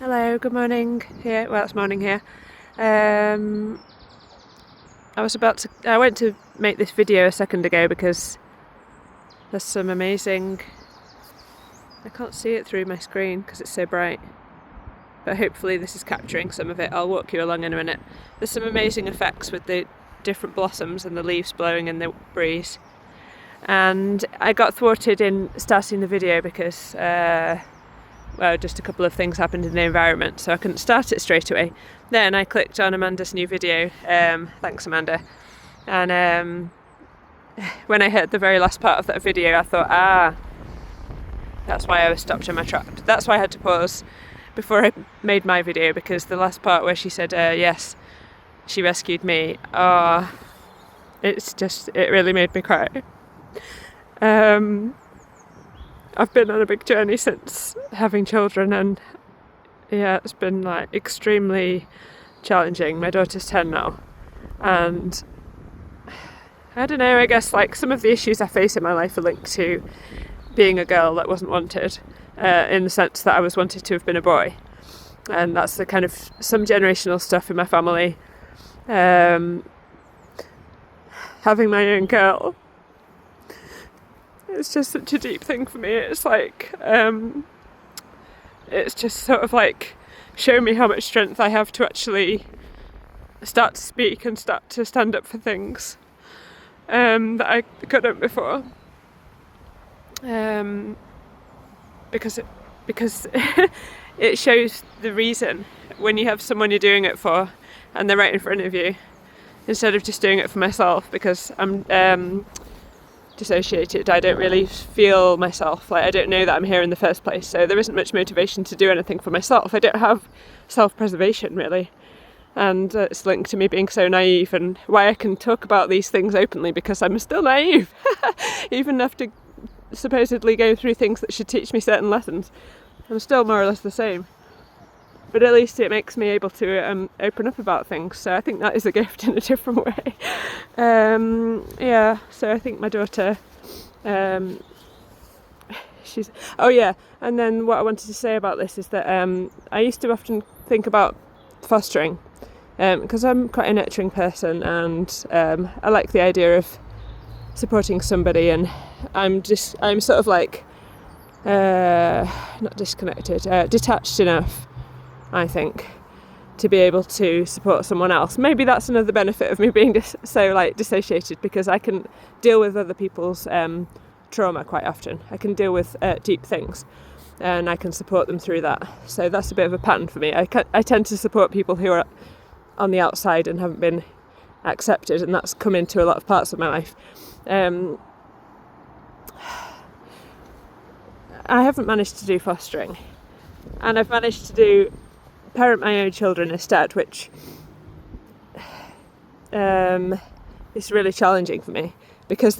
Hello, good morning here. Well, it's morning here. Um, I went to make this video a second ago because there's some amazing. I can't see it through my screen because it's so bright, but hopefully this is capturing some of it. I'll walk you along in a minute. There's some amazing effects with the different blossoms and the leaves blowing in the breeze. And I got thwarted in starting the video because just a couple of things happened in the environment, so I couldn't start it straight away. Then I clicked on Amanda's new video, thanks Amanda, and when I heard the very last part of that video I thought, that's why I was stopped in my track. That's why I had to pause before I made my video, because the last part where she said, yes, she rescued me, it really made me cry. I've been on a big journey since having children, and it's been like extremely challenging. My daughter's 10 now, and I don't know, I guess like some of the issues I face in my life are linked to being a girl that wasn't wanted, in the sense that I was wanted to have been a boy, and that's the kind of some generational stuff in my family. Having my own girl, it's just such a deep thing for me. It's like, it's just sort of like shown me how much strength I have to actually start to speak and start to stand up for things that I couldn't before. Because it shows the reason when you have someone you're doing it for and they're right in front of you, instead of just doing it for myself, because I'm dissociated. I don't really feel myself, like I don't know that I'm here in the first place, so there isn't much motivation to do anything for myself. I don't have self-preservation really, and it's linked to me being so naive, and why I can talk about these things openly, because I'm still naive even after supposedly go through things that should teach me certain lessons. I'm still more or less the same, but at least it makes me able to open up about things, so I think that is a gift in a different way. So I think my daughter, and then what I wanted to say about this is that I used to often think about fostering, because I'm quite a nurturing person, and I like the idea of supporting somebody, and I'm sort of like not disconnected, detached enough, I think, to be able to support someone else. Maybe that's another benefit of me being so dissociated, because I can deal with other people's trauma quite often. I can deal with deep things, and I can support them through that. So that's a bit of a pattern for me. I tend to support people who are on the outside and haven't been accepted, and that's come into a lot of parts of my life. I haven't managed to do fostering, and I've managed to parent my own children instead, which is really challenging for me, because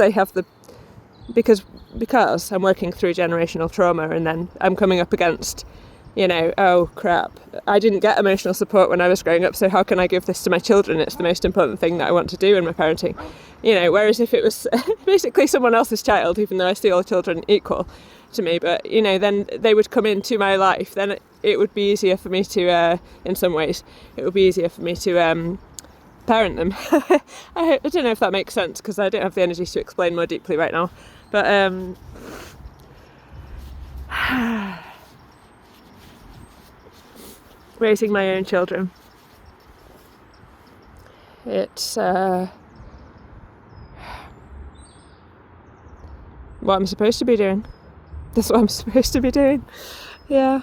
because I'm working through generational trauma, and then I'm coming up against, oh crap, I didn't get emotional support when I was growing up, so how can I give this to my children? It's the most important thing that I want to do in my parenting. Whereas if it was basically someone else's child, even though I see all children equal to me, but then they would come into my life, then it would be easier for me to, in some ways, it would be easier for me to parent them. I don't know if that makes sense, because I don't have the energy to explain more deeply right now, but raising my own children, it's what I'm supposed to be doing. That's what I'm supposed to be doing. Yeah.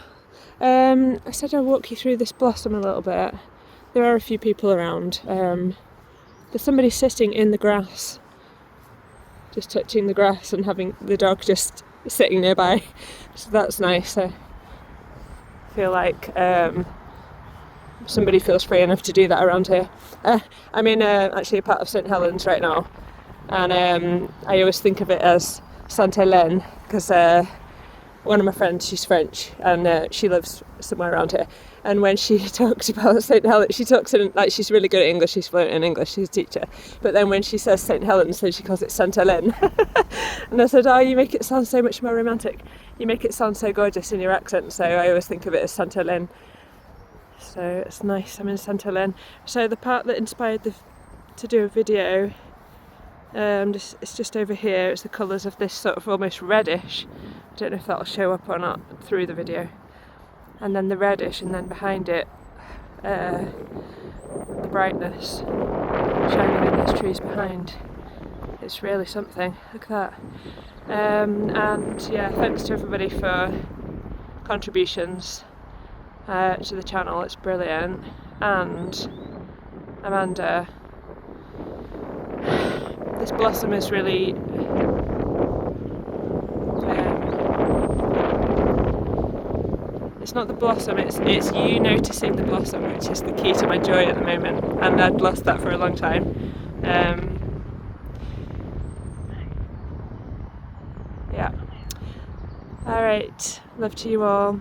I said I'll walk you through this blossom a little bit. There are a few people around. There's somebody sitting in the grass, just touching the grass, and having the dog just sitting nearby. So that's nice. I feel like somebody feels free enough to do that around here. I'm in actually a part of St Helens right now, and I always think of it as Sainte Hélène, because one of my friends, she's French, and she lives somewhere around here, and when she talked about St Helens, she talks in, like, she's really good at English, she's fluent in English, she's a teacher, but then when she says St Helens, so she calls it Sainte Hélène. And I said, you make it sound so much more romantic, you make it sound so gorgeous in your accent, so I always think of it as Sainte Hélène. So it's nice. I'm in Centre Lynn. So the part that inspired to do a video, it's just over here. It's the colours of this sort of almost reddish. I don't know if that'll show up or not through the video. And then the reddish, and then behind it, the brightness shining in those trees behind. It's really something. Look at that. And yeah, thanks to everybody for contributions to the channel. It's brilliant. And Amanda, this blossom is really it's not the blossom, it's you noticing the blossom, which is the key to my joy at the moment, and I'd lost that for a long time. Yeah. Alright, love to you all.